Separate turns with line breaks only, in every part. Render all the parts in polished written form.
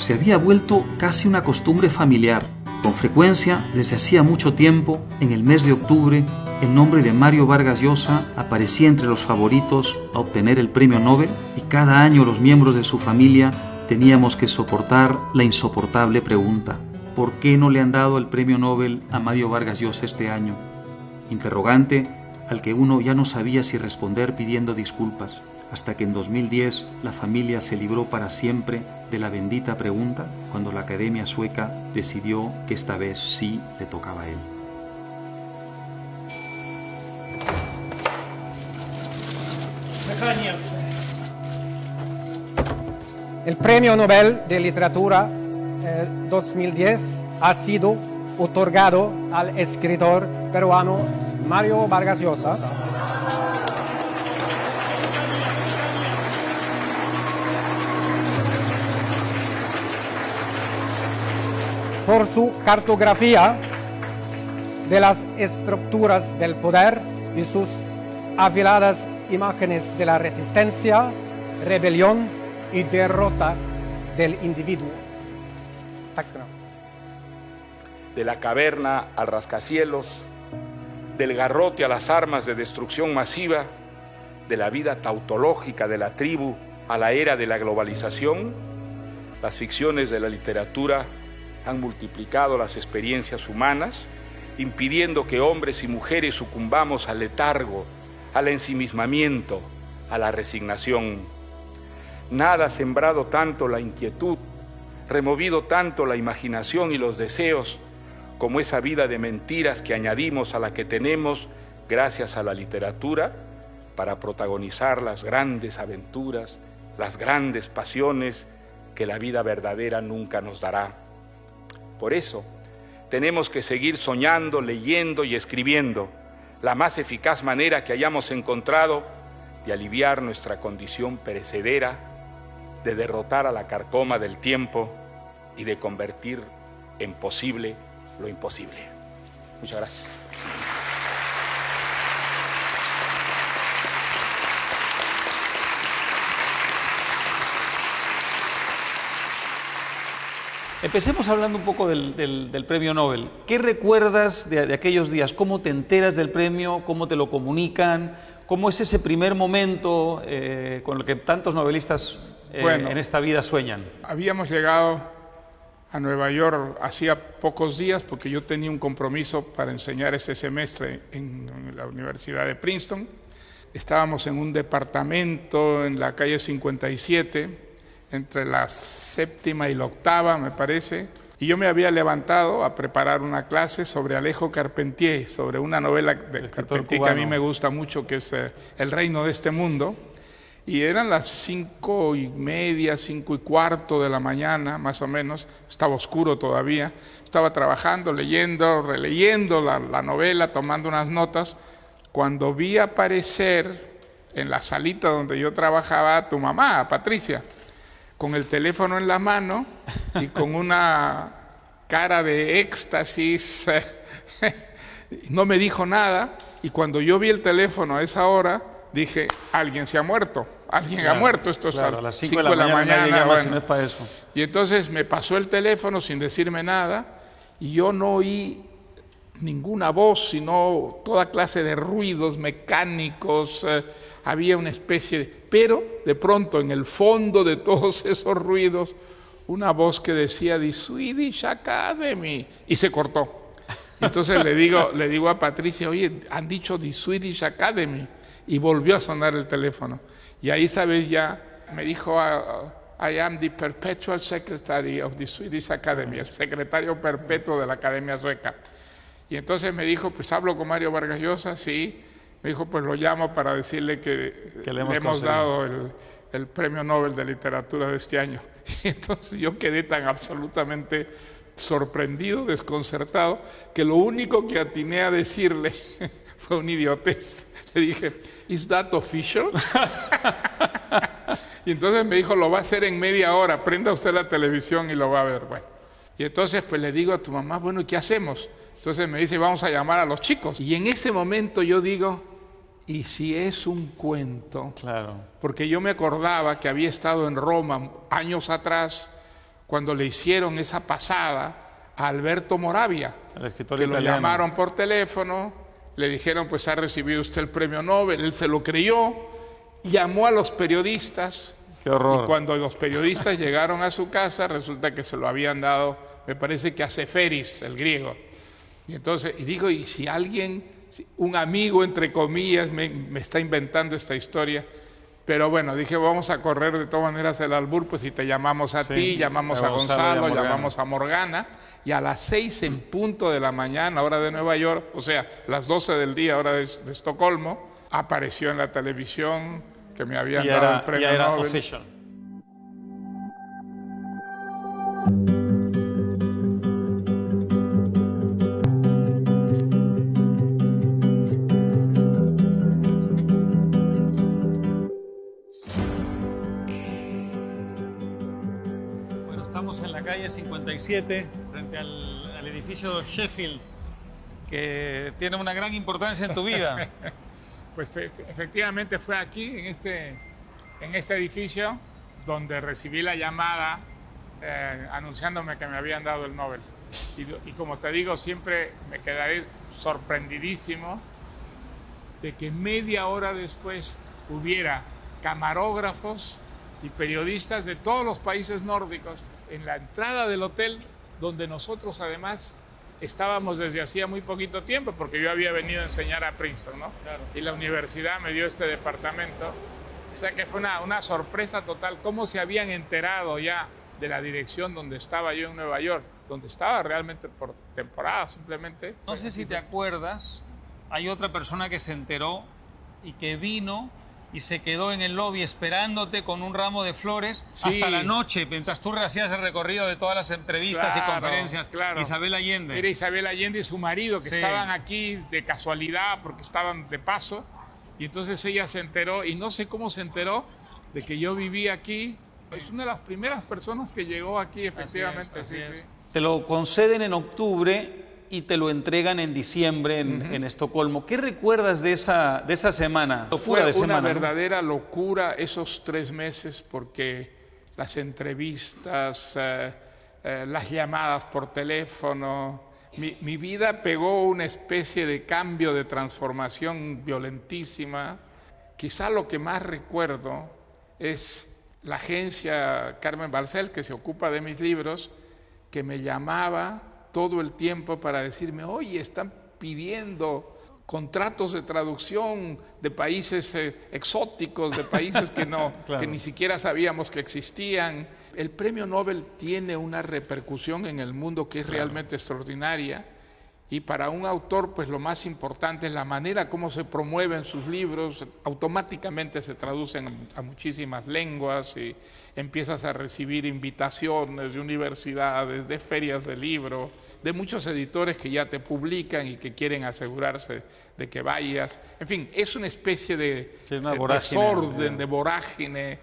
se había vuelto casi una costumbre familiar. Con frecuencia, desde hacía mucho tiempo, en el mes de octubre, el nombre de Mario Vargas Llosa aparecía entre los favoritos a obtener el premio Nobel, y cada año los miembros de su familia teníamos que soportar la insoportable pregunta: ¿por qué no le han dado el premio Nobel a Mario Vargas Llosa este año? Interrogante al que uno ya no sabía si responder pidiendo disculpas, hasta que en 2010 la familia se libró para siempre de la bendita pregunta cuando la Academia Sueca decidió que esta vez sí le tocaba a él.
El Premio Nobel de Literatura 2010 ha sido otorgado al escritor peruano Mario Vargas Llosa por su cartografía de las estructuras del poder y sus afiladas imágenes de la resistencia, rebelión y derrota del individuo.
De la caverna al rascacielos, del garrote a las armas de destrucción masiva, de la vida tautológica de la tribu a la era de la globalización, las ficciones de la literatura han multiplicado las experiencias humanas, impidiendo que hombres y mujeres sucumbamos al letargo, al ensimismamiento, a la resignación. Nada ha sembrado tanto la inquietud, removido tanto la imaginación y los deseos, como esa vida de mentiras que añadimos a la que tenemos gracias a la literatura para protagonizar las grandes aventuras, las grandes pasiones que la vida verdadera nunca nos dará. Por eso, tenemos que seguir soñando, leyendo y escribiendo, la más eficaz manera que hayamos encontrado de aliviar nuestra condición perecedera, de derrotar a la carcoma del tiempo y de convertir en posible lo imposible. Muchas gracias.
Empecemos hablando un poco del premio Nobel. ¿Qué recuerdas de aquellos días? ¿Cómo te enteras del premio? ¿Cómo te lo comunican? ¿Cómo es ese primer momento con el que tantos novelistas en esta vida sueñan?
Habíamos llegado a Nueva York hacía pocos días porque yo tenía un compromiso para enseñar ese semestre en la Universidad de Princeton. Estábamos en un departamento en la calle 57, entre la séptima y la octava, me parece, y yo me había levantado a preparar una clase sobre Alejo Carpentier, sobre una novela de Carpentier que a mí me gusta mucho, que es El reino de este mundo, y eran las 5:30, 5:15 de la mañana, más o menos, estaba oscuro todavía, estaba trabajando, leyendo, releyendo la novela, tomando unas notas, cuando vi aparecer en la salita donde yo trabajaba a tu mamá, a Patricia, con el teléfono en la mano y con una cara de éxtasis. No me dijo nada, y cuando yo vi el teléfono a esa hora, dije, alguien se ha muerto, alguien ha muerto. Esto es a las 5 de la mañana.
Bueno. No es para eso.
Y entonces me pasó el teléfono sin decirme nada, y yo no oí ninguna voz, sino toda clase de ruidos mecánicos. Había una especie de... Pero de pronto, en el fondo de todos esos ruidos, una voz que decía The Swedish Academy, y se cortó. Entonces le digo a Patricia, oye, han dicho The Swedish Academy, y volvió a sonar el teléfono. Y ahí, sabes, ya me dijo, I am the perpetual secretary of the Swedish Academy, el secretario perpetuo de la Academia Sueca. Y entonces me dijo, pues hablo con Mario Vargas Llosa, sí. Me dijo, pues lo llamo para decirle que le hemos dado el Premio Nobel de Literatura de este año. Y entonces yo quedé tan absolutamente sorprendido, desconcertado, que lo único que atiné a decirle fue un idiotez. Le dije, ¿is that official? Y entonces me dijo, lo va a hacer en media hora, prenda usted la televisión y lo va a ver. Bueno, y entonces pues le digo a tu mamá, bueno, ¿y qué hacemos? Entonces me dice, vamos a llamar a los chicos. Y en ese momento yo digo, ¿y si es un cuento?
Claro.
Porque yo me acordaba que había estado en Roma años atrás cuando le hicieron esa pasada a Alberto Moravia,
el escritor
que
italiano.
lo llamaron por teléfono, le dijeron, pues ha recibido usted el premio Nobel, él se lo creyó, llamó a los periodistas.
Qué horror.
Y cuando los periodistas llegaron a su casa, resulta que se lo habían dado, me parece que a Seferis, el griego. Y entonces, y digo, y si alguien, un amigo, entre comillas, me está inventando esta historia, pero bueno, dije, vamos a correr de todas maneras el albur, pues si te llamamos a ti, llamamos a Gonzalo, llamamos a Morgana, y a las 6 en punto de la mañana, hora de Nueva York, o sea, las 12 del día, hora de Estocolmo, apareció en la televisión que me habían dado el premio Nobel.
Official. Estamos en la calle 57, frente al edificio Sheffield, que tiene una gran importancia en tu vida.
Pues efectivamente fue aquí, en este edificio, donde recibí la llamada anunciándome que me habían dado el Nobel. Y como te digo, siempre me quedaré sorprendidísimo de que media hora después hubiera camarógrafos y periodistas de todos los países nórdicos en la entrada del hotel, donde nosotros además estábamos desde hacía muy poquito tiempo, porque yo había venido a enseñar a Princeton, ¿no? Claro. Y la universidad me dio este departamento. O sea que fue una sorpresa total, cómo se habían enterado ya de la dirección donde estaba yo en Nueva York, donde estaba realmente por temporada simplemente.
No sé si te acuerdas, hay otra persona que se enteró y que vino y se quedó en el lobby esperándote con un ramo de flores hasta la noche, mientras tú hacías el recorrido de todas las entrevistas y conferencias.
Claro.
Isabel Allende.
Era Isabel Allende y su marido, que estaban aquí de casualidad porque estaban de paso. Y entonces ella se enteró, y no sé cómo se enteró, de que yo vivía aquí. Es una de las primeras personas que llegó aquí, efectivamente.
Así es. Te lo conceden en octubre y te lo entregan en diciembre en Estocolmo. ¿Qué recuerdas de esa semana?
Fue una verdadera locura esos 3 meses, porque las entrevistas, las llamadas por teléfono, mi vida pegó una especie de cambio, de transformación violentísima. Quizá lo que más recuerdo es la agencia Carmen Barcel, que se ocupa de mis libros, que me llamaba todo el tiempo para decirme, oye, están pidiendo contratos de traducción de países exóticos, de países que que ni siquiera sabíamos que existían. El premio Nobel tiene una repercusión en el mundo que es realmente extraordinaria, y para un autor, pues lo más importante es la manera como se promueven sus libros. Automáticamente se traducen a muchísimas lenguas y empiezas a recibir invitaciones de universidades, de ferias de libro, de muchos editores que ya te publican y que quieren asegurarse de que vayas. En fin, es una especie de desorden, de vorágine.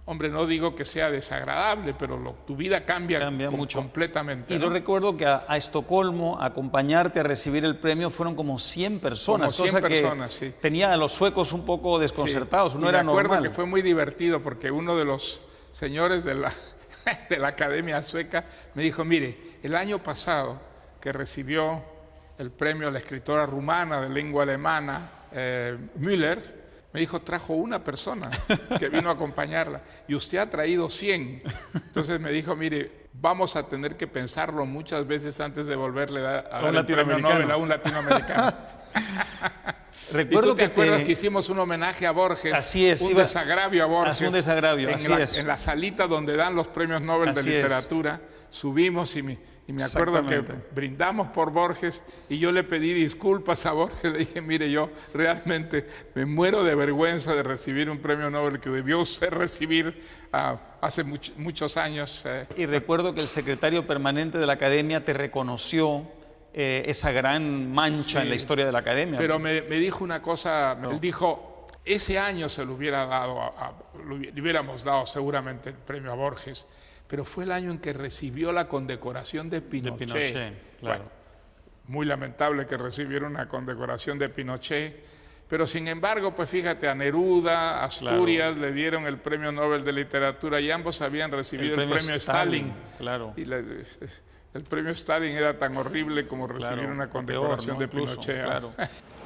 Hombre, no digo que sea desagradable, pero tu vida cambia mucho, completamente.
Y yo recuerdo que a Estocolmo, a acompañarte a recibir el premio, fueron como 100 personas.
Como 100 personas, sí.
Tenía a los suecos un poco desconcertados, no era normal.
Me acuerdo que fue muy divertido, porque uno de los señores de la Academia Sueca me dijo, mire, el año pasado que recibió el premio a la escritora rumana de lengua alemana, Müller, me dijo, trajo una persona que vino a acompañarla y usted ha traído 100. Entonces me dijo, mire, vamos a tener que pensarlo muchas veces antes de volverle a dar el premio Nobel a un latinoamericano.
Recuerdo
¿Te acuerdas que hicimos un homenaje a Borges?
Así es.
Un desagravio a Borges.
Un desagravio,
en la salita donde dan los premios Nobel de literatura. Subimos y me acuerdo que brindamos por Borges, y yo le pedí disculpas a Borges. Le dije, mire, yo realmente me muero de vergüenza de recibir un premio Nobel que debió usted recibir hace muchos años.
Y recuerdo que el secretario permanente de la Academia te reconoció esa gran mancha en la historia de la Academia.
Pero me dijo una cosa, él dijo, ese año se lo hubiera dado, le hubiéramos dado seguramente el premio a Borges, pero fue el año en que recibió la condecoración de Pinochet.
Claro.
Bueno, muy lamentable que recibiera una condecoración de Pinochet, Pero sin embargo, pues fíjate, a Neruda, Asturias, le dieron el Premio Nobel de Literatura y ambos habían recibido el premio Stalin.
Claro.
Y el premio Stalin era tan horrible como recibir una condecoración de Pinochet.
Claro.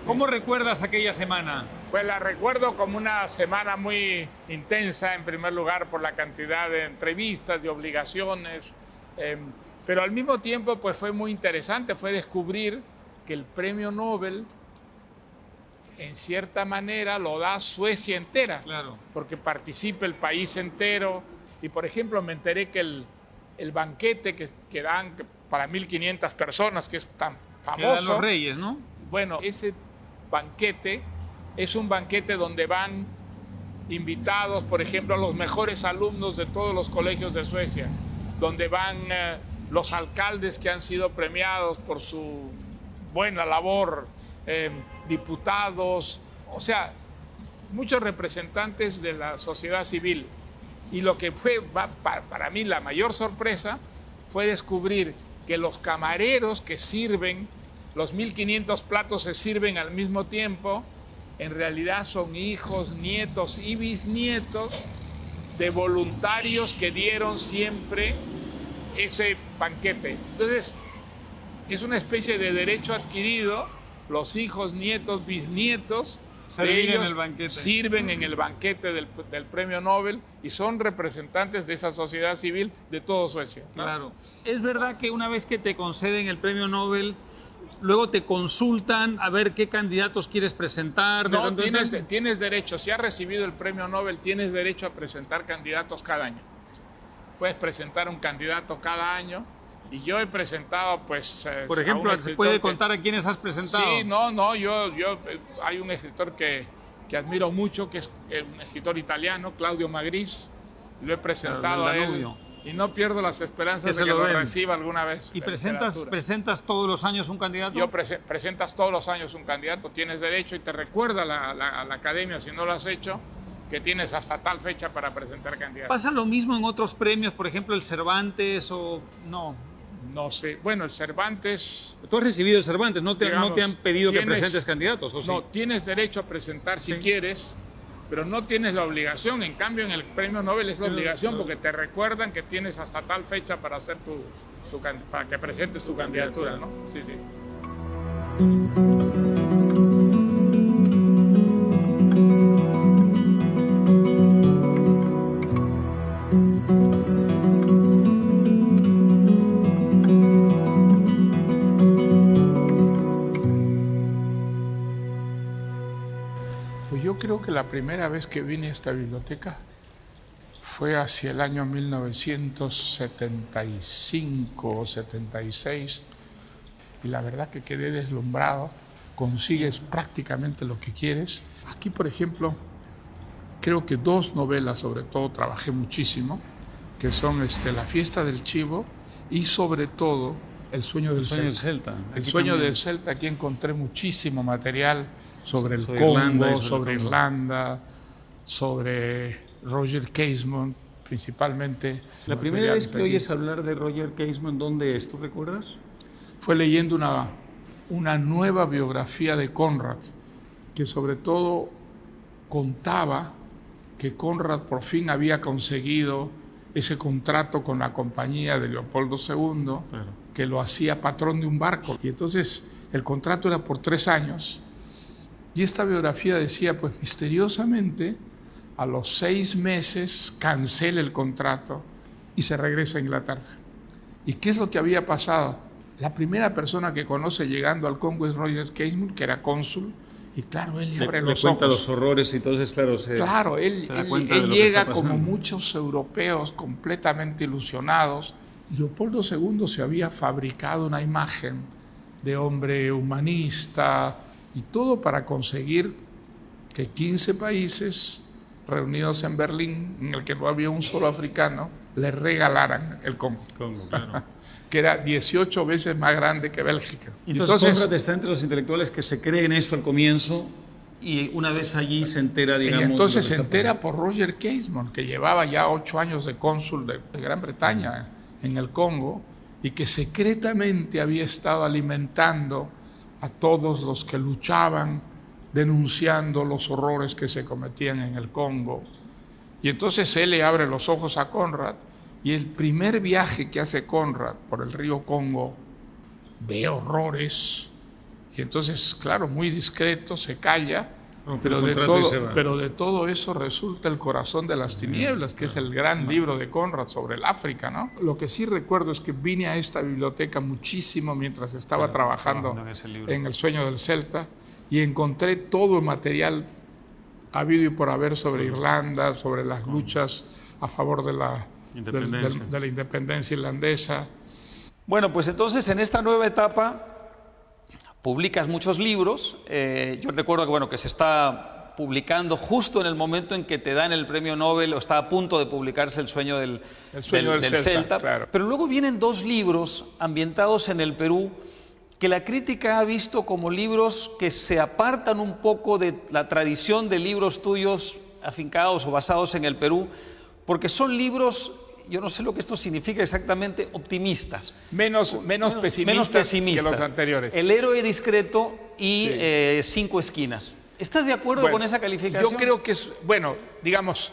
¿Cómo recuerdas aquella semana?
Pues la recuerdo como una semana muy intensa, en primer lugar por la cantidad de entrevistas y obligaciones, pero al mismo tiempo pues fue muy interesante, fue descubrir que el premio Nobel en cierta manera lo da Suecia entera,
Claro.
porque participa el país entero. Y por ejemplo me enteré que el banquete que dan para 1.500 personas, que es tan famoso.
Que dan los reyes, ¿no?
Bueno, ese banquete es un banquete donde van invitados, por ejemplo, a los mejores alumnos de todos los colegios de Suecia, donde van los alcaldes que han sido premiados por su buena labor, diputados, o sea, muchos representantes de la sociedad civil. Y lo que fue para mí la mayor sorpresa fue descubrir que los camareros que sirven, los 1.500 platos se sirven al mismo tiempo, en realidad son hijos, nietos y bisnietos de voluntarios que dieron siempre ese banquete. Entonces, es una especie de derecho adquirido. Los hijos, nietos, bisnietos de ellos sirven en el banquete del premio Nobel y son representantes de esa sociedad civil de todo Suecia, ¿no?
Claro. Es verdad que una vez que te conceden el premio Nobel, luego te consultan a ver qué candidatos quieres presentar.
No, tienes derecho. Si has recibido el premio Nobel, tienes derecho a presentar candidatos cada año. Puedes presentar un candidato cada año. Y yo he presentado, pues...
Por ejemplo, ¿se puede contar a quiénes has presentado?
Sí, hay un escritor que admiro mucho, que es un escritor italiano, Claudio Magris. Lo he presentado a él y no pierdo las esperanzas de que lo reciba alguna vez.
¿Y presentas todos los años un candidato?
Presentas todos los años un candidato, tienes derecho y te recuerda la academia, si no lo has hecho, que tienes hasta tal fecha para presentar candidatos.
¿Pasa lo mismo en otros premios, por ejemplo el Cervantes o no?
No sé. Bueno, el Cervantes...
Tú has recibido el Cervantes, no te han pedido que presentes candidatos, ¿o sí?
No, tienes derecho a presentar si quieres, pero no tienes la obligación. En cambio, en el premio Nobel es la obligación porque te recuerdan que tienes hasta tal fecha para hacer para que presentes tu candidatura, ¿no? Sí, sí. Yo creo que la primera vez que vine a esta biblioteca fue hacia el año 1975 o 76 y la verdad que quedé deslumbrado. Consigues prácticamente lo que quieres. Aquí, por ejemplo, creo que 2 novelas sobre todo trabajé muchísimo, que son La fiesta del chivo y sobre todo El sueño del Celta. El sueño del Celta, aquí encontré muchísimo material sobre el Congo, sobre Irlanda, sobre Roger Casement, principalmente.
La primera vez que oyes hablar de Roger Casement, ¿dónde es? ¿Tú recuerdas?
Fue leyendo una nueva biografía de Conrad, que sobre todo contaba que Conrad por fin había conseguido ese contrato con la compañía de Leopoldo II, que lo hacía patrón de un barco. Y entonces el contrato era por 3 años. Y esta biografía decía, pues misteriosamente, a los 6 meses cancela el contrato y se regresa a Inglaterra. ¿Y qué es lo que había pasado? La primera persona que conoce llegando al Congo es Roger Casement, que era cónsul, y claro, él le abre los ojos.
Le cuenta los horrores y entonces, claro,
él llega como muchos europeos completamente ilusionados. Leopoldo II se había fabricado una imagen de hombre humanista, y todo para conseguir que 15 países reunidos en Berlín, en el que no había un solo africano, le regalaran el Congo, claro. Que era 18 veces más grande que Bélgica.
Entonces Conrad está entre los intelectuales que se creen eso al comienzo y una vez allí se entera, digamos...
Y entonces se entera por Roger Casement, que llevaba ya 8 años de cónsul de Gran Bretaña en el Congo y que secretamente había estado alimentando a todos los que luchaban denunciando los horrores que se cometían en el Congo. Y entonces él le abre los ojos a Conrad, y el primer viaje que hace Conrad por el río Congo ve horrores, y entonces, claro, muy discreto, se calla, pero de todo eso resulta El corazón de las tinieblas, que es el gran libro de Conrad sobre el África, ¿no? Lo que sí recuerdo es que vine a esta biblioteca muchísimo mientras estaba trabajando en El sueño del Celta, y encontré todo el material habido y por haber sobre Irlanda, sobre las luchas a favor de la independencia irlandesa.
Bueno, pues entonces en esta nueva etapa publicas muchos libros. Yo recuerdo que, bueno, que se está publicando justo en el momento en que te dan el premio Nobel, o está a punto de publicarse El sueño del Celta.
Claro.
Pero luego vienen dos libros ambientados en el Perú que la crítica ha visto como libros que se apartan un poco de la tradición de libros tuyos afincados o basados en el Perú, porque son libros, yo no sé lo que esto significa exactamente, optimistas.
Menos pesimistas que los anteriores.
El héroe discreto y
Sí.
5 esquinas. ¿Estás de acuerdo con esa calificación?
Yo creo que es, bueno, digamos,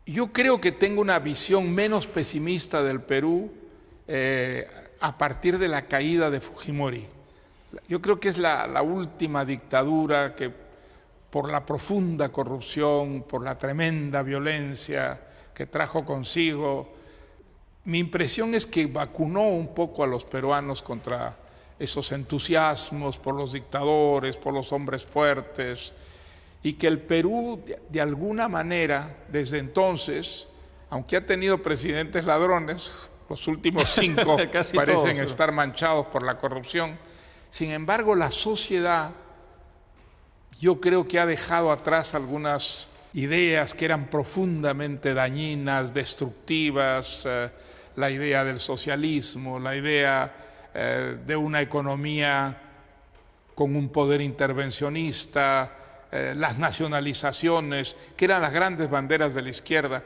yo creo que tengo una visión menos pesimista del Perú a partir de la caída de Fujimori. Yo creo que es la última dictadura que, por la profunda corrupción, por la tremenda violencia que trajo consigo, mi impresión es que vacunó un poco a los peruanos contra esos entusiasmos por los dictadores, por los hombres fuertes, y que el Perú, de alguna manera, desde entonces, aunque ha tenido presidentes ladrones, los últimos 5 parecen estar manchados por la corrupción. Sin embargo, la sociedad, yo creo que ha dejado atrás algunas ideas que eran profundamente dañinas, destructivas, la idea del socialismo, la idea de una economía con un poder intervencionista, las nacionalizaciones, que eran las grandes banderas de la izquierda.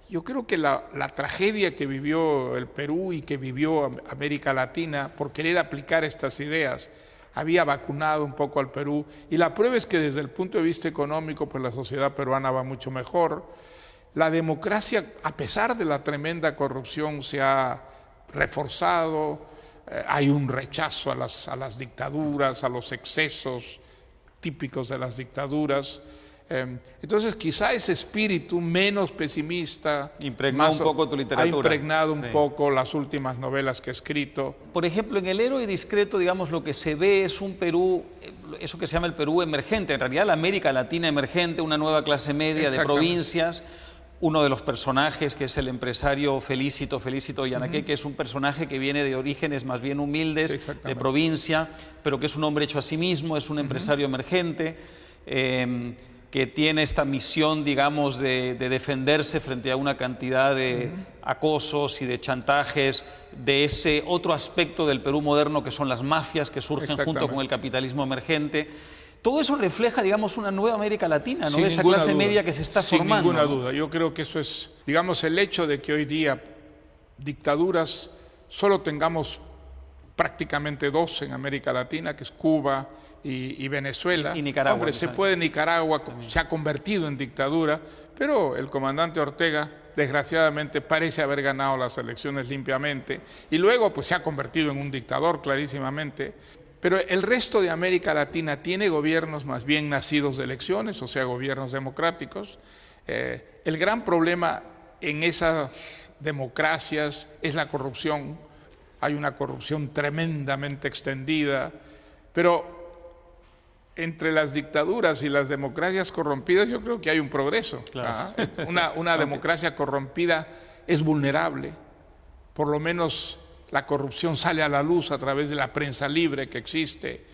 Yo creo que la tragedia que vivió el Perú y que vivió América Latina por querer aplicar estas ideas había vacunado un poco al Perú, y la prueba es que desde el punto de vista económico, pues la sociedad peruana va mucho mejor. La democracia, a pesar de la tremenda corrupción, se ha reforzado, hay un rechazo a las dictaduras, a los excesos típicos de las dictaduras. Entonces quizá ese espíritu menos pesimista
impregnó un poco tu literatura.
Ha impregnado un poco las últimas novelas que he escrito.
Por ejemplo, en El héroe discreto, digamos, lo que se ve es un Perú, eso que se llama el Perú emergente, en realidad la América Latina emergente, una nueva clase media de provincias. Uno de los personajes, que es el empresario Felicito Yanaque, que es un personaje que viene de orígenes más bien humildes, de provincia, pero que es un hombre hecho a sí mismo, es un empresario emergente, que tiene esta misión, digamos, de defenderse frente a una cantidad de acosos y de chantajes de ese otro aspecto del Perú moderno, que son las mafias que surgen junto con el capitalismo emergente. Todo eso refleja, digamos, una nueva América Latina, ¿no? De esa clase media que se está formando.
Sin ninguna duda. Yo creo que eso es, digamos, el hecho de que hoy día dictaduras solo tengamos prácticamente 2 en América Latina, que es Cuba y Venezuela.
Y Nicaragua.
Hombre, Nicaragua se ha convertido en dictadura, pero el comandante Ortega, desgraciadamente, parece haber ganado las elecciones limpiamente, y luego pues se ha convertido en un dictador clarísimamente. Pero el resto de América Latina tiene gobiernos más bien nacidos de elecciones, o sea, gobiernos democráticos. El gran problema en esas democracias es la corrupción. Hay una corrupción tremendamente extendida, pero entre las dictaduras y las democracias corrompidas yo creo que hay un progreso.
Claro.
Una democracia corrompida es vulnerable, por lo menos la corrupción sale a la luz a través de la prensa libre que existe.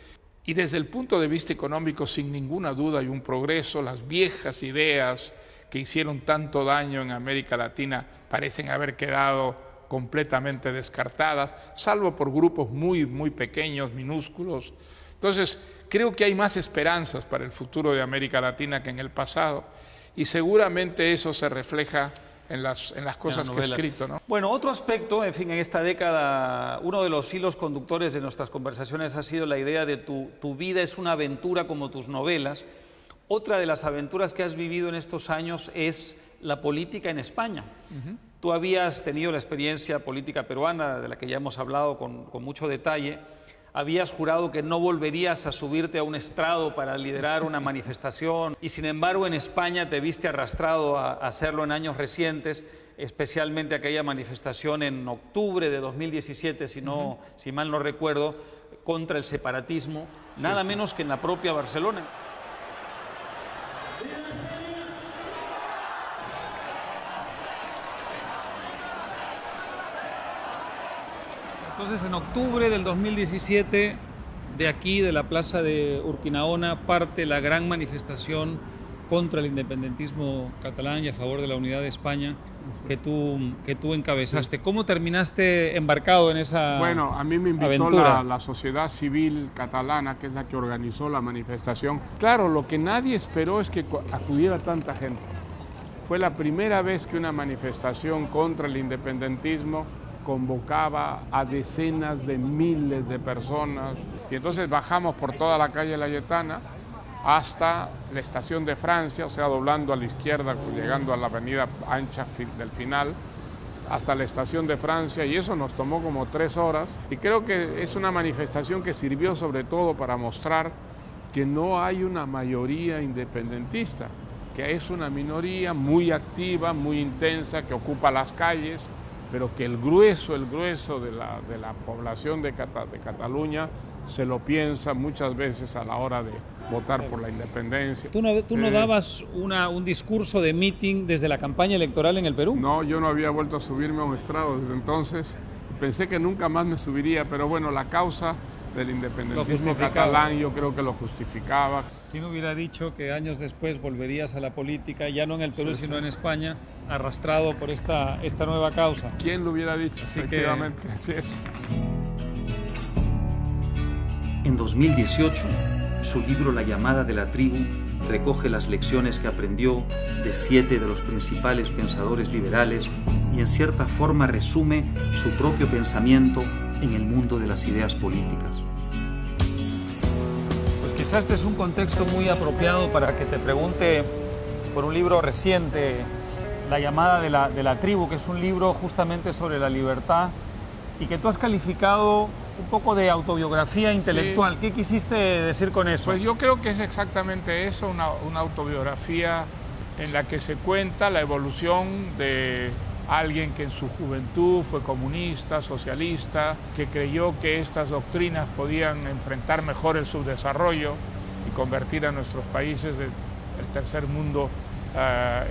Y desde el punto de vista económico, sin ninguna duda, hay un progreso. Las viejas ideas que hicieron tanto daño en América Latina parecen haber quedado completamente descartadas, salvo por grupos muy, muy pequeños, minúsculos. Entonces, creo que hay más esperanzas para el futuro de América Latina que en el pasado, y seguramente eso se refleja en las cosas que he escrito, ¿no?
Bueno, otro aspecto, en fin, en esta década, uno de los hilos conductores de nuestras conversaciones ha sido la idea de tu vida es una aventura como tus novelas. Otra de las aventuras que has vivido en estos años es la política en España. Tú habías tenido la experiencia política peruana, de la que ya hemos hablado con mucho detalle. Habías jurado que no volverías a subirte a un estrado para liderar una manifestación y sin embargo en España te viste arrastrado a hacerlo en años recientes, especialmente aquella manifestación en octubre de 2017, si mal no recuerdo, contra el separatismo, nada menos que en la propia Barcelona. Entonces, en octubre del 2017, de aquí, de la plaza de Urquinaona, parte la gran manifestación contra el independentismo catalán y a favor de la unidad de España que tú encabezaste. ¿Cómo terminaste embarcado en esa aventura?
Bueno, a mí me invitó la sociedad civil catalana, que es la que organizó la manifestación. Claro, lo que nadie esperó es que acudiera tanta gente. Fue la primera vez que una manifestación contra el independentismo convocaba a decenas de miles de personas. Y entonces bajamos por toda la calle Layetana hasta la estación de Francia, o sea, doblando a la izquierda, llegando a la avenida ancha del final, hasta la estación de Francia, y eso nos tomó como 3 horas. Y creo que es una manifestación que sirvió sobre todo para mostrar que no hay una mayoría independentista, que es una minoría muy activa, muy intensa, que ocupa las calles, pero que el grueso de la población de Cataluña se lo piensa muchas veces a la hora de votar por la independencia.
¿Tú no dabas un discurso de meeting desde la campaña electoral en el Perú?
No, yo no había vuelto a subirme a un estrado desde entonces. Pensé que nunca más me subiría, pero bueno, la causa del independentismo catalán yo creo que lo justificaba.
¿Quién hubiera dicho que años después volverías a la política, ya no en el Perú, sino en España, arrastrado por esta nueva causa?
¿Quién lo hubiera dicho?
Así
efectivamente, así es.
En 2018, su libro La llamada de la tribu recoge las lecciones que aprendió de 7 de los principales pensadores liberales y en cierta forma resume su propio pensamiento en el mundo de las ideas políticas. Pues quizás este es un contexto muy apropiado para que te pregunte por un libro reciente, La llamada de la tribu, que es un libro justamente sobre la libertad y que tú has calificado un poco de autobiografía intelectual. Sí. ¿Qué quisiste decir con eso?
Pues yo creo que es exactamente eso, una autobiografía en la que se cuenta la evolución de alguien que en su juventud fue comunista, socialista, que creyó que estas doctrinas podían enfrentar mejor el subdesarrollo y convertir a nuestros países del tercer mundo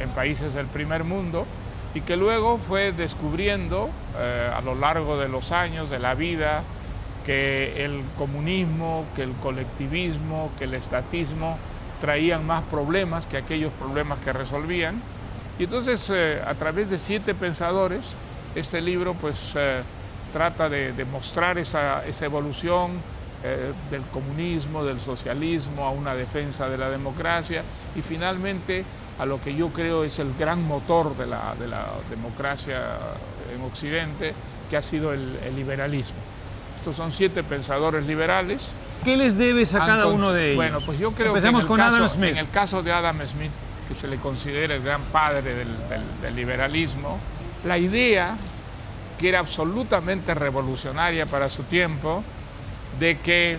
en países del primer mundo, y que luego fue descubriendo a lo largo de los años de la vida que el comunismo, que el colectivismo, que el estatismo traían más problemas que aquellos problemas que resolvían. Y entonces, a través de 7 pensadores, este libro pues trata de mostrar esa evolución del comunismo, del socialismo, a una defensa de la democracia y finalmente a lo que yo creo es el gran motor de la democracia en Occidente, que ha sido el liberalismo. Estos son 7 pensadores liberales.
¿Qué les debes a cada uno de ellos?
Bueno, pues yo creo
Empecemos
que
en
el caso de Adam Smith, que se le considera el gran padre del liberalismo, la idea, que era absolutamente revolucionaria para su tiempo, de que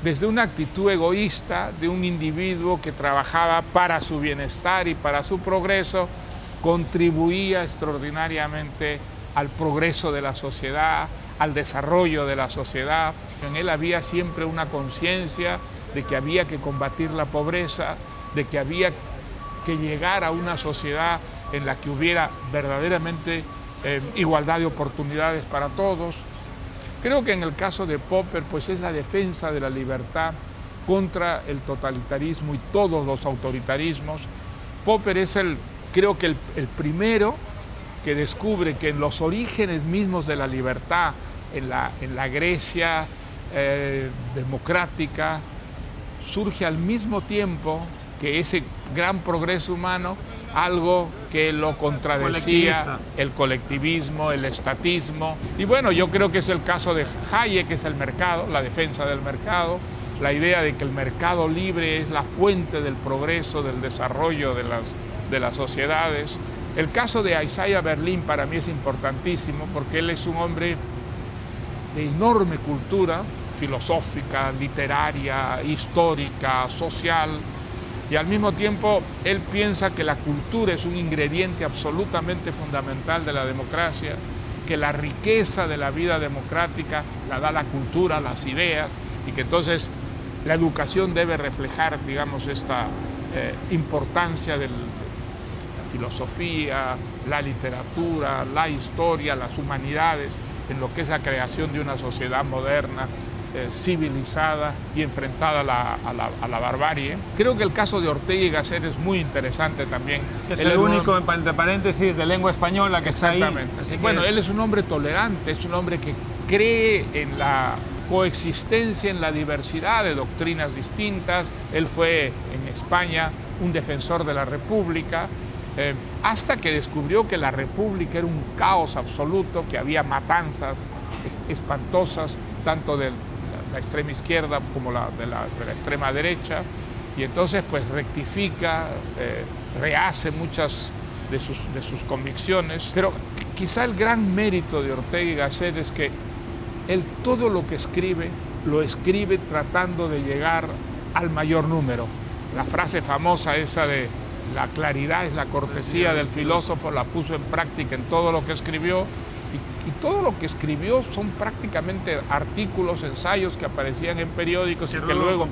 desde una actitud egoísta de un individuo que trabajaba para su bienestar y para su progreso, contribuía extraordinariamente al progreso de la sociedad, al desarrollo de la sociedad. En él había siempre una conciencia de que había que combatir la pobreza, de que había que llegar a una sociedad en la que hubiera verdaderamente igualdad de oportunidades para todos. Creo que en el caso de Popper, pues es la defensa de la libertad contra el totalitarismo y todos los autoritarismos. Popper es creo que el primero que descubre que en los orígenes mismos de la libertad, en la Grecia democrática, surge al mismo tiempo que ese gran progreso humano, algo que lo contradecía, el colectivismo, el estatismo. Y bueno, yo creo que es el caso de Hayek, que es el mercado, la defensa del mercado, la idea de que el mercado libre es la fuente del progreso, del desarrollo de las sociedades. El caso de Isaiah Berlin para mí es importantísimo porque él es un hombre de enorme cultura filosófica, literaria, histórica, social, y al mismo tiempo él piensa que la cultura es un ingrediente absolutamente fundamental de la democracia, que la riqueza de la vida democrática la da la cultura, las ideas, y que entonces la educación debe reflejar, digamos, esta importancia de la filosofía, la literatura, la historia, las humanidades, en lo que es la creación de una sociedad moderna, civilizada y enfrentada a la barbarie. Creo que el caso de Ortega y Gasset es muy interesante también.
Es el único, entre paréntesis, de lengua española que está ahí.
Exactamente. Bueno, él es un hombre tolerante, es un hombre que cree en la coexistencia, en la diversidad de doctrinas distintas. Él fue en España un defensor de la República, hasta que descubrió que la República era un caos absoluto, que había matanzas espantosas, tanto de la extrema izquierda como de la extrema derecha, y entonces pues rectifica, rehace muchas de sus convicciones. Pero quizá el gran mérito de Ortega y Gasset es que él todo lo que escribe, lo escribe tratando de llegar al mayor número. La frase famosa esa de la claridad es la cortesía del filósofo, la puso en práctica en todo lo que escribió, y todo lo que escribió son prácticamente artículos, ensayos que aparecían en periódicos y que luego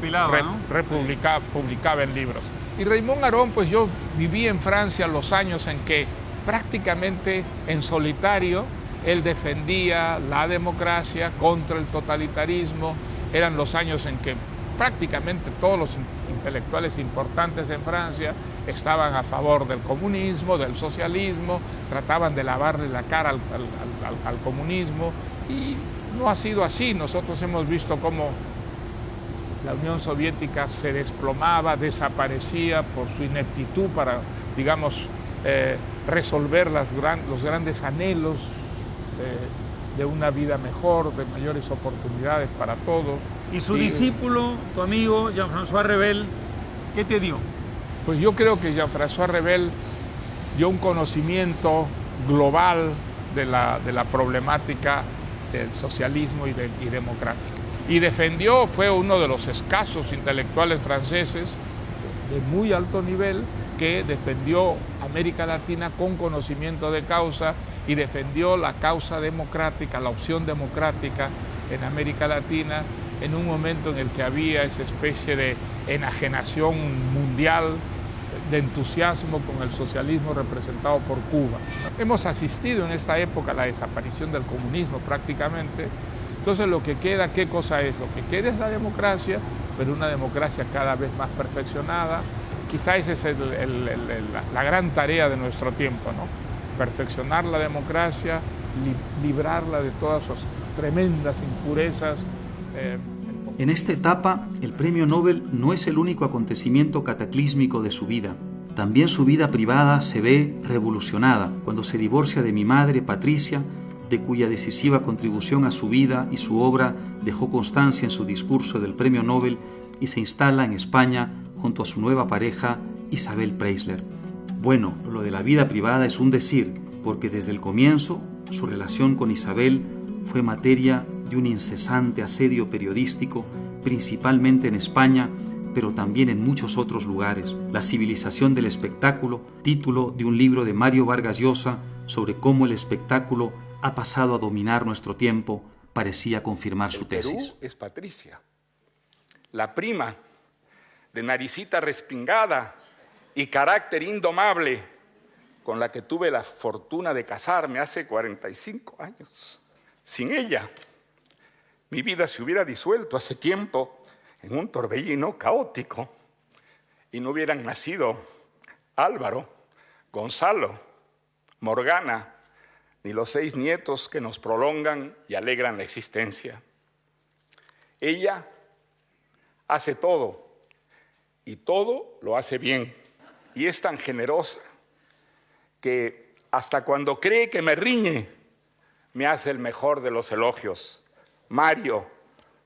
publicaba en libros. Y Raymond Aron, pues yo viví en Francia los años en que prácticamente en solitario él defendía la democracia contra el totalitarismo. Eran los años en que prácticamente todos los intelectuales importantes en Francia estaban a favor del comunismo, del socialismo, trataban de lavarle la cara al comunismo, y no ha sido así. Nosotros hemos visto cómo la Unión Soviética se desplomaba, desaparecía por su ineptitud para, digamos, resolver los grandes anhelos de una vida mejor, de mayores oportunidades para todos.
¿Y su discípulo, tu amigo Jean-François Revel, qué te dio?
Pues yo creo que Jean-François Revel dio un conocimiento global de la problemática del socialismo y democrática. Y fue uno de los escasos intelectuales franceses de muy alto nivel que defendió América Latina con conocimiento de causa y defendió la causa democrática, la opción democrática en América Latina, en un momento en el que había esa especie de enajenación mundial, de entusiasmo con el socialismo representado por Cuba. Hemos asistido en esta época a la desaparición del comunismo prácticamente. Entonces lo que queda, ¿qué cosa es? Lo que queda es la democracia, pero una democracia cada vez más perfeccionada. Quizá esa es la gran tarea de nuestro tiempo, ¿no? Perfeccionar la democracia, librarla de todas sus tremendas impurezas.
En esta etapa, el premio Nobel no es el único acontecimiento cataclísmico de su vida. También su vida privada se ve revolucionada cuando se divorcia de mi madre, Patricia, de cuya decisiva contribución a su vida y su obra dejó constancia en su discurso del premio Nobel, y se instala en España junto a su nueva pareja, Isabel Preisler. Bueno, lo de la vida privada es un decir, porque desde el comienzo su relación con Isabel fue materia de un incesante asedio periodístico, principalmente en España, pero también en muchos otros lugares. La civilización del espectáculo, título de un libro de Mario Vargas Llosa sobre cómo el espectáculo ha pasado a dominar nuestro tiempo, parecía confirmar su tesis.
Perú es Patricia, la prima de naricita respingada y carácter indomable, con la que tuve la fortuna de casarme hace 45 años. Sin ella, mi vida se hubiera disuelto hace tiempo en un torbellino caótico y no hubieran nacido Álvaro, Gonzalo, Morgana, ni los 6 nietos que nos prolongan y alegran la existencia. Ella hace todo y todo lo hace bien, y es tan generosa que hasta cuando cree que me riñe, me hace el mejor de los elogios. Mario,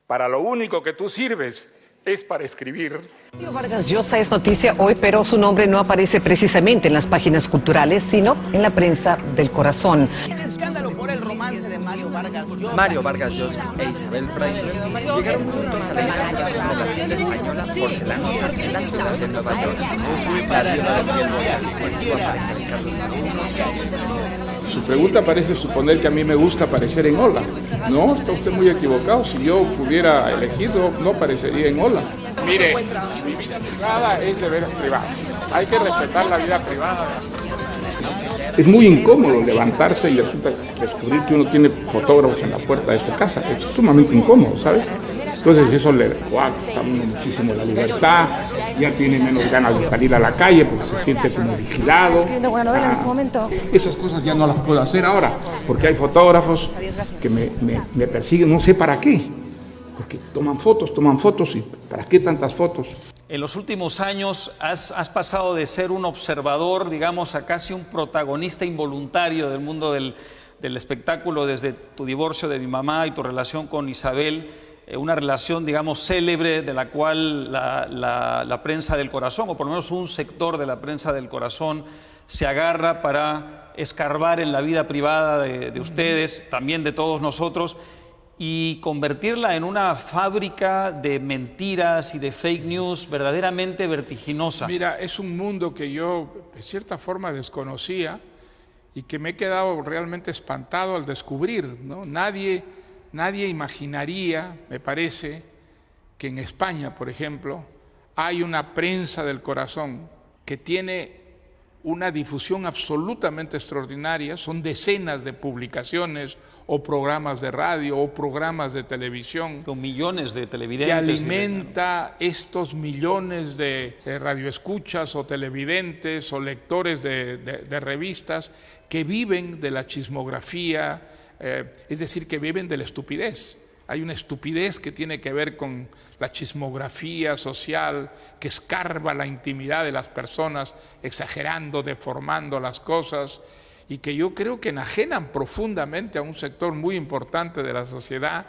para lo único que tú sirves es para escribir.
Mario Vargas Llosa es noticia hoy, pero su nombre no aparece precisamente en las páginas culturales, sino en la prensa del corazón.
El escándalo por el romance de Mario Vargas Llosa.
Mario Vargas Llosa e Isabel Preisler llegaron juntos a la inauguración de la tienda española Porcelanos en la ciudad de Nueva York. La diosa del piel royal con su aparece Ricardo Maruno.
Su pregunta parece suponer que a mí me gusta aparecer en Hola. No, está usted muy equivocado. Si yo pudiera elegir, no aparecería en Hola. Mire, mi vida privada es de veras privada. Hay que respetar la vida privada. Es muy incómodo levantarse y descubrir que uno tiene fotógrafos en la puerta de su casa. Es sumamente incómodo, ¿sabes? Entonces eso le coarta a uno muchísimo la libertad, ya tiene menos ganas de salir a la calle porque se siente como vigilado.
¿Escribiendo buena novela en este momento?
Esas cosas ya no las puedo hacer ahora, porque hay fotógrafos que me persiguen, no sé para qué, porque toman fotos, y ¿para qué tantas fotos?
En los últimos años has pasado de ser un observador, digamos, a casi un protagonista involuntario del mundo del espectáculo desde tu divorcio de mi mamá y tu relación con Isabel. Una relación, digamos, célebre de la cual la prensa del corazón, o por lo menos un sector de la prensa del corazón, se agarra para escarbar en la vida privada de ustedes, también de todos nosotros, y convertirla en una fábrica de mentiras y de fake news verdaderamente vertiginosa.
Mira, es un mundo que yo, de cierta forma, desconocía y que me he quedado realmente espantado al descubrir, ¿no? Nadie imaginaría, me parece, que en España, por ejemplo, hay una prensa del corazón que tiene una difusión absolutamente extraordinaria. Son decenas de publicaciones o programas de radio o programas de televisión.
Con millones de televidentes.
Que alimenta estos millones de radioescuchas o televidentes o lectores de revistas que viven de la chismografía. Es decir, que viven de la estupidez. Hay una estupidez que tiene que ver con la chismografía social, que escarba la intimidad de las personas, exagerando, deformando las cosas, y que yo creo que enajenan profundamente a un sector muy importante de la sociedad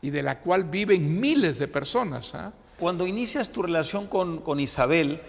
y de la cual viven miles de personas.
Cuando inicias tu relación con Isabel,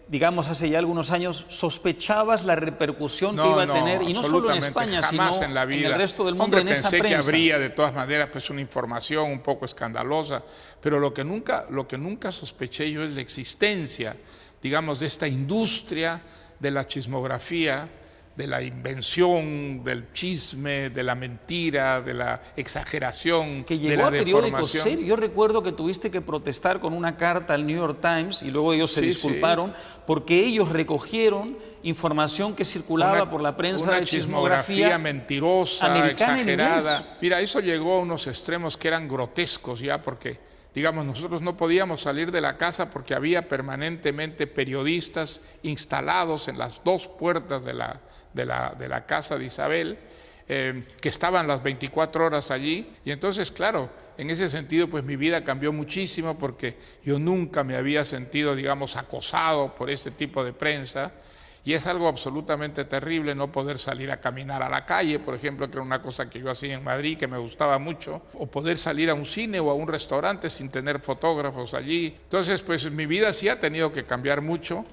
digamos hace ya algunos años, ¿sospechabas la repercusión que iba a tener? Y no solo en España, sino
en la vida.
En el resto del mundo, en esa prensa.
Pensé que habría de todas maneras pues una información un poco escandalosa, pero lo que nunca sospeché yo es la existencia, digamos, de esta industria de la chismografía, de la invención, del chisme, de la mentira, de la exageración,
que llegó
de la
a periódicos
deformación.
serios. Yo recuerdo que tuviste que protestar con una carta al New York Times y luego ellos se disculparon porque ellos recogieron información que circulaba por la prensa de chismografía
mentirosa, exagerada. Mira, eso llegó a unos extremos que eran grotescos ya, porque digamos, nosotros no podíamos salir de la casa porque había permanentemente periodistas instalados en las dos puertas de la casa de Isabel, que estaban las 24 horas allí. Y entonces, claro, en ese sentido, pues mi vida cambió muchísimo porque yo nunca me había sentido, digamos, acosado por este tipo de prensa. Y es algo absolutamente terrible no poder salir a caminar a la calle, por ejemplo, que era una cosa que yo hacía en Madrid, que me gustaba mucho, o poder salir a un cine o a un restaurante sin tener fotógrafos allí. Entonces, pues mi vida sí ha tenido que cambiar mucho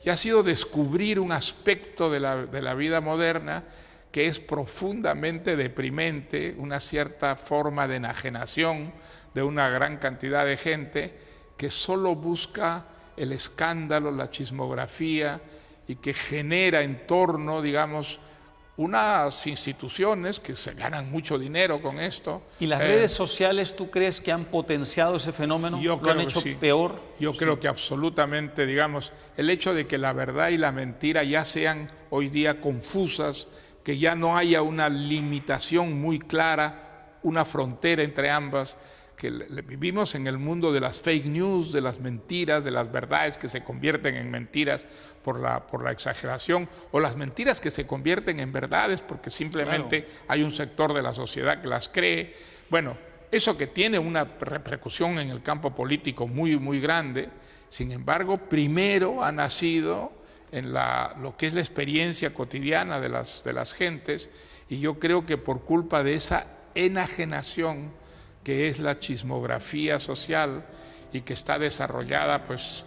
y ha sido descubrir un aspecto de la vida moderna que es profundamente deprimente, una cierta forma de enajenación de una gran cantidad de gente que solo busca el escándalo, la chismografía, y que genera en torno, digamos, unas instituciones que se ganan mucho dinero con esto.
¿Y las redes sociales tú crees que han potenciado ese fenómeno? ¿Lo han hecho peor?
Yo creo que absolutamente, digamos, el hecho de que la verdad y la mentira ya sean hoy día confusas, que ya no haya una limitación muy clara, una frontera entre ambas, que vivimos en el mundo de las fake news, de las mentiras, de las verdades que se convierten en mentiras por la exageración, o las mentiras que se convierten en verdades porque simplemente hay un sector de la sociedad que las cree. Bueno, eso que tiene una repercusión en el campo político muy, muy grande, sin embargo, primero ha nacido en lo que es la experiencia cotidiana de las gentes, y yo creo que por culpa de esa enajenación que es la chismografía social y que está desarrollada pues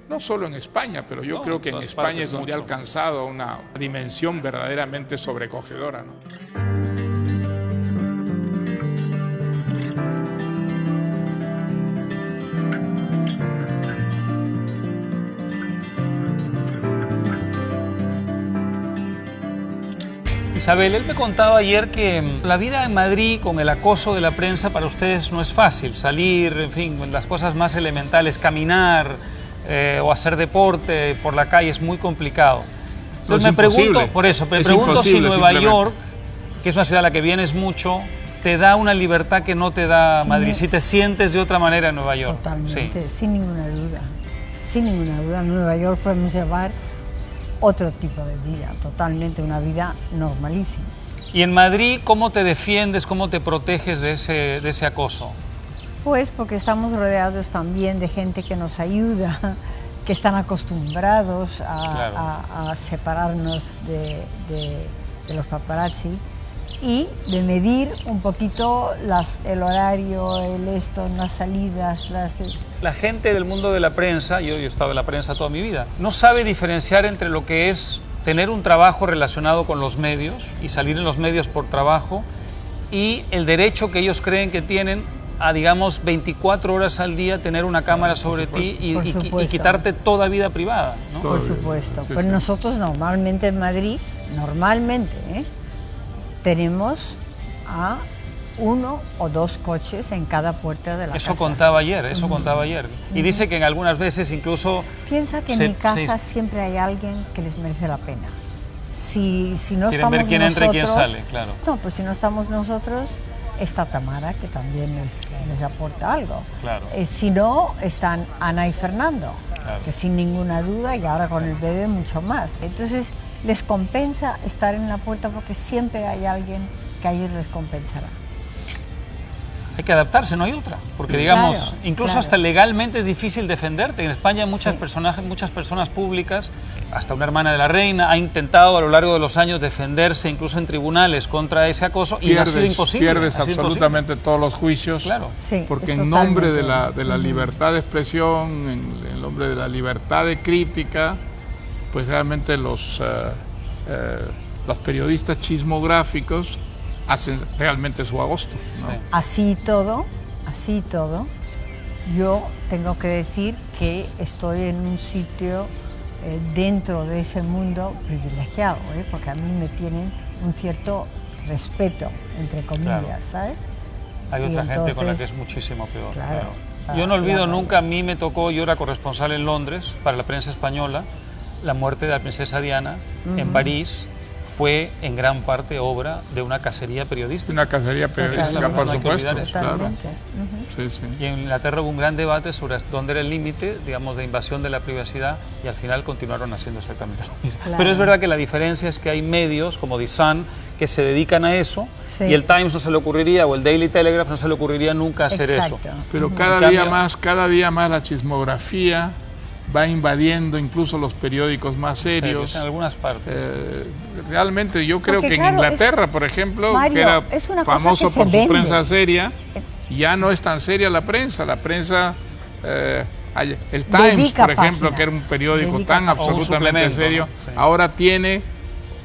no solo en España, pero yo creo que en España es donde ha alcanzado una dimensión verdaderamente sobrecogedora, ¿no?
Isabel, él me contaba ayer que la vida en Madrid con el acoso de la prensa para ustedes no es fácil. Salir, en fin, las cosas más elementales, caminar o hacer deporte por la calle es muy complicado. Entonces me pregunto, por eso, me pregunto si Nueva York, que es una ciudad a la que vienes mucho, te da una libertad que no te da Madrid, si te sientes de otra manera en Nueva York.
Totalmente, sin ninguna duda. Sin ninguna duda, en Nueva York podemos llevar otro tipo de vida, totalmente una vida normalísima.
¿Y en Madrid cómo te defiendes, cómo te proteges de ese acoso?
Pues porque estamos rodeados también de gente que nos ayuda, que están acostumbrados a separarnos de los paparazzi y de medir un poquito el horario, las salidas,
La gente del mundo de la prensa, yo he estado en la prensa toda mi vida, no sabe diferenciar entre lo que es tener un trabajo relacionado con los medios y salir en los medios por trabajo y el derecho que ellos creen que tienen a, digamos, 24 horas al día tener una cámara sobre ti y quitarte toda vida privada, ¿no?
Por supuesto. Pues nosotros normalmente en Madrid, tenemos a 1 o 2 coches en cada puerta de la casa.
Eso contaba ayer. Y dice que en algunas veces incluso...
Piensa que en mi casa siempre hay alguien que les merece la pena. Si no estamos
ver quién
nosotros,
entra y quién sale, claro.
No, pues si no estamos nosotros, está Tamara, que también les aporta algo.
Claro.
Si no, están Ana y Fernando, que sin ninguna duda, y ahora con el bebé mucho más. Entonces, les compensa estar en la puerta porque siempre hay alguien que a ellos les compensará.
Hay que adaptarse, no hay otra, porque digamos, incluso hasta legalmente es difícil defenderte. En España muchas personas públicas, hasta una hermana de la reina, ha intentado a lo largo de los años defenderse, incluso en tribunales, contra ese acoso y ha sido imposible.
Pierdes absolutamente todos los juicios, porque en nombre de la libertad de expresión, en nombre de la libertad de crítica, pues realmente los periodistas chismográficos hacen realmente su agosto, ¿no?
Así todo, yo tengo que decir que estoy en un sitio dentro de ese mundo privilegiado, porque a mí me tienen un cierto respeto, entre comillas, ¿sabes?
Hay otra gente con la que es muchísimo peor. Yo no olvido nunca, a mí me tocó, yo era corresponsal en Londres para la prensa española, la muerte de la princesa Diana en París fue en gran parte obra de una cacería periodística.
Una cacería periodística, por supuesto, claro.
Y en Inglaterra hubo un gran debate sobre dónde era el límite, digamos, de invasión de la privacidad y al final continuaron haciendo exactamente lo mismo. Pero es verdad que la diferencia es que hay medios como The Sun que se dedican a eso y el Times no se le ocurriría, o el Daily Telegraph no se le ocurriría nunca hacer eso.
Pero cada día más la chismografía va invadiendo incluso los periódicos más serios.
En algunas partes.
Realmente yo creo que en Inglaterra, por ejemplo,
Mario,
que era famoso por su prensa seria, ya no es tan seria la prensa. La prensa, el Times, por ejemplo, que era un periódico tan absolutamente serio, ahora tiene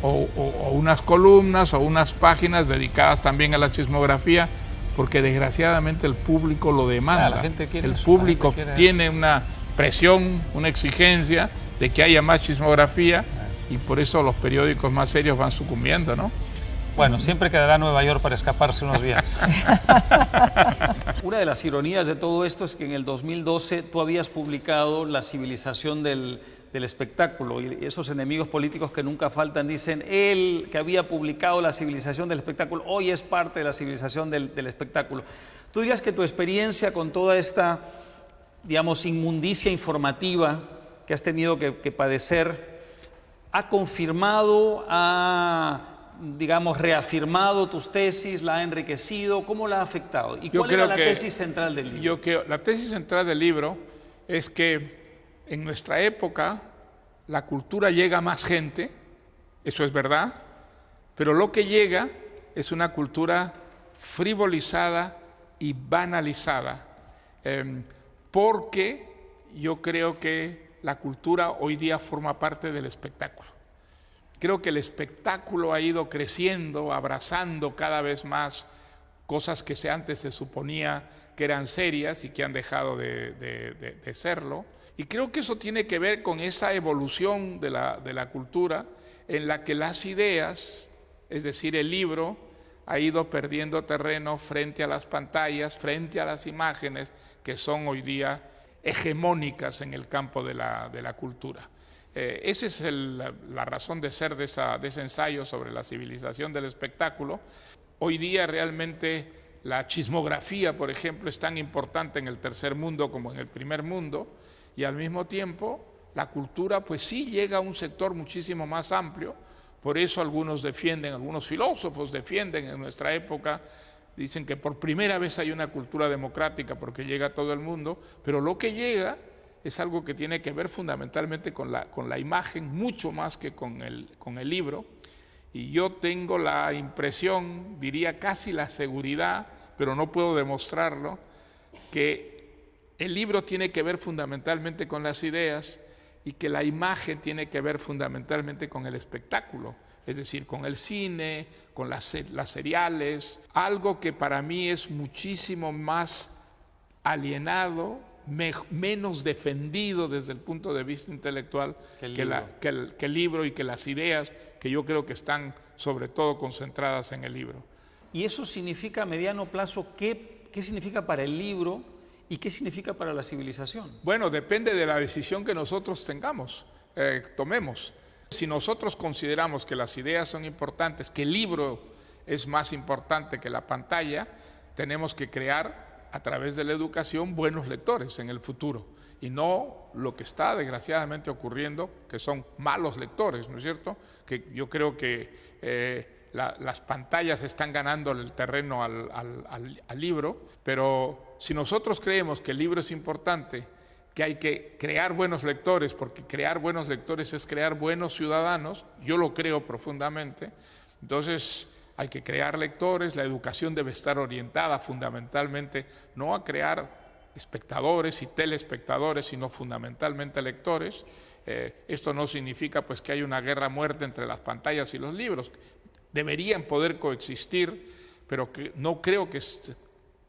o unas columnas o unas páginas dedicadas también a la chismografía, porque desgraciadamente el público lo demanda.
La gente quiere
el público tiene una presión, una exigencia de que haya más chismografía y por eso los periódicos más serios van sucumbiendo, ¿no?
Bueno, siempre quedará Nueva York para escaparse unos días. Una de las ironías de todo esto es que en el 2012 tú habías publicado La civilización del espectáculo y esos enemigos políticos que nunca faltan dicen, él que había publicado La civilización del espectáculo, hoy es parte de la civilización del espectáculo. ¿Tú dirías que tu experiencia con toda esta, digamos, inmundicia informativa que has tenido que padecer, ha confirmado, digamos, reafirmado tus tesis, la ha enriquecido? ¿Cómo la ha afectado? ¿Y cuál era la tesis central del libro?
La tesis central del libro es que en nuestra época la cultura llega a más gente, eso es verdad, pero lo que llega es una cultura frivolizada y banalizada, porque yo creo que la cultura hoy día forma parte del espectáculo. Creo que el espectáculo ha ido creciendo, abrazando cada vez más cosas que antes se suponía que eran serias y que han dejado de serlo. Y creo que eso tiene que ver con esa evolución de la cultura en la que las ideas, es decir, el libro, ha ido perdiendo terreno frente a las pantallas, frente a las imágenes que son hoy día hegemónicas en el campo de la cultura. Esa es la razón de ser de ese ensayo sobre la civilización del espectáculo. Hoy día realmente la chismografía, por ejemplo, es tan importante en el tercer mundo como en el primer mundo, y al mismo tiempo la cultura pues sí llega a un sector muchísimo más amplio. Por eso algunos filósofos defienden en nuestra época, dicen que por primera vez hay una cultura democrática porque llega a todo el mundo, pero lo que llega es algo que tiene que ver fundamentalmente con la imagen, mucho más que con el libro. Y yo tengo la impresión, diría casi la seguridad, pero no puedo demostrarlo, que el libro tiene que ver fundamentalmente con las ideas y que la imagen tiene que ver fundamentalmente con el espectáculo, es decir, con el cine, con las seriales, algo que para mí es muchísimo más alienado, menos defendido desde el punto de vista intelectual que el libro y que las ideas que yo creo que están sobre todo concentradas en el libro.
¿Y eso significa a mediano plazo qué significa para el libro y qué significa para la civilización?
Bueno, depende de la decisión que nosotros tomemos. Si nosotros consideramos que las ideas son importantes, que el libro es más importante que la pantalla, tenemos que crear a través de la educación buenos lectores en el futuro y no lo que está desgraciadamente ocurriendo, que son malos lectores, ¿no es cierto? Que yo creo que las pantallas están ganando el terreno al libro, pero si nosotros creemos que el libro es importante, que hay que crear buenos lectores, porque crear buenos lectores es crear buenos ciudadanos, yo lo creo profundamente, entonces hay que crear lectores, la educación debe estar orientada fundamentalmente no a crear espectadores y telespectadores, sino fundamentalmente lectores. Esto no significa pues que hay una guerra a muerte entre las pantallas y los libros. Deberían poder coexistir, pero que no creo que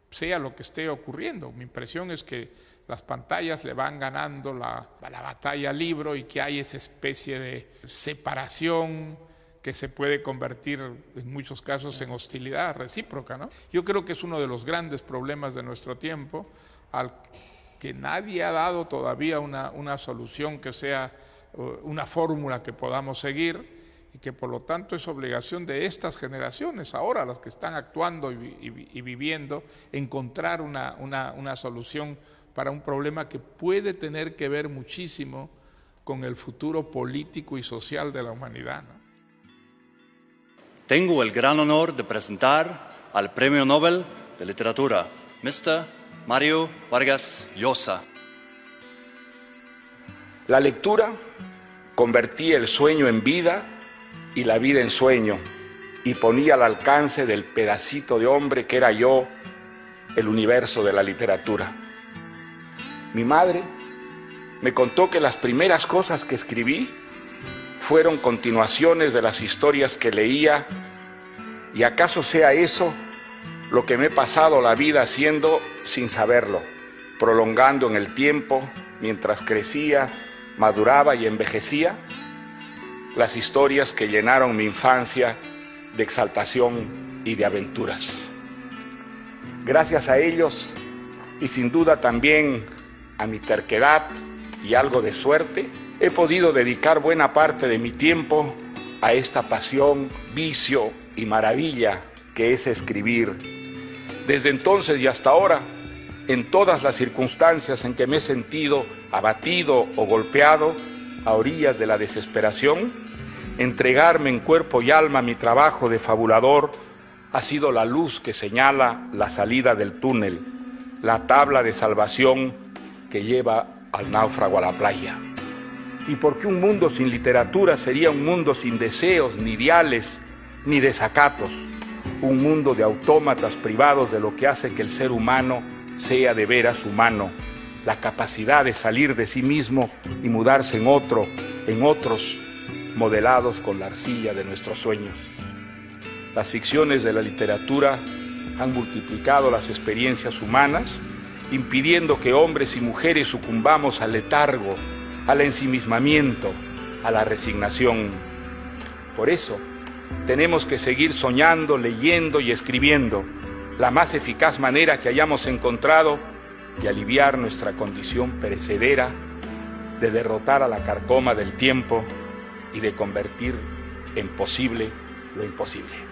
sea lo que esté ocurriendo. Mi impresión es que las pantallas le van ganando la batalla al libro y que hay esa especie de separación que se puede convertir en muchos casos en hostilidad recíproca, ¿no? Yo creo que es uno de los grandes problemas de nuestro tiempo, al que nadie ha dado todavía una solución que sea una fórmula que podamos seguir, y que por lo tanto es obligación de estas generaciones, ahora las que están actuando y viviendo, encontrar una solución para un problema que puede tener que ver muchísimo con el futuro político y social de la humanidad, ¿no?
Tengo el gran honor de presentar al Premio Nobel de Literatura, Mr. Mario Vargas Llosa.
La lectura convertía el sueño en vida y la vida en sueño, y ponía al alcance del pedacito de hombre que era yo el universo de la literatura. Mi madre me contó que las primeras cosas que escribí fueron continuaciones de las historias que leía, y acaso sea eso lo que me he pasado la vida haciendo sin saberlo, prolongando en el tiempo, mientras crecía, maduraba y envejecía, las historias que llenaron mi infancia de exaltación y de aventuras. Gracias a ellos, y sin duda también a mi terquedad y algo de suerte, he podido dedicar buena parte de mi tiempo a esta pasión, vicio y maravilla que es escribir. Desde entonces y hasta ahora, en todas las circunstancias en que me he sentido abatido o golpeado a orillas de la desesperación, entregarme en cuerpo y alma a mi trabajo de fabulador ha sido la luz que señala la salida del túnel, la tabla de salvación que lleva al náufrago a la playa. y porque un mundo sin literatura sería un mundo sin deseos, ni ideales, ni desacatos, un mundo de autómatas privados de lo que hace que el ser humano sea de veras humano, la capacidad de salir de sí mismo y mudarse en otros, modelados con la arcilla de nuestros sueños. Las ficciones de la literatura han multiplicado las experiencias humanas, impidiendo que hombres y mujeres sucumbamos al letargo, al ensimismamiento, a la resignación. Por eso, tenemos que seguir soñando, leyendo y escribiendo, la más eficaz manera que hayamos encontrado de aliviar nuestra condición perecedera, de derrotar a la carcoma del tiempo y de convertir en posible lo imposible.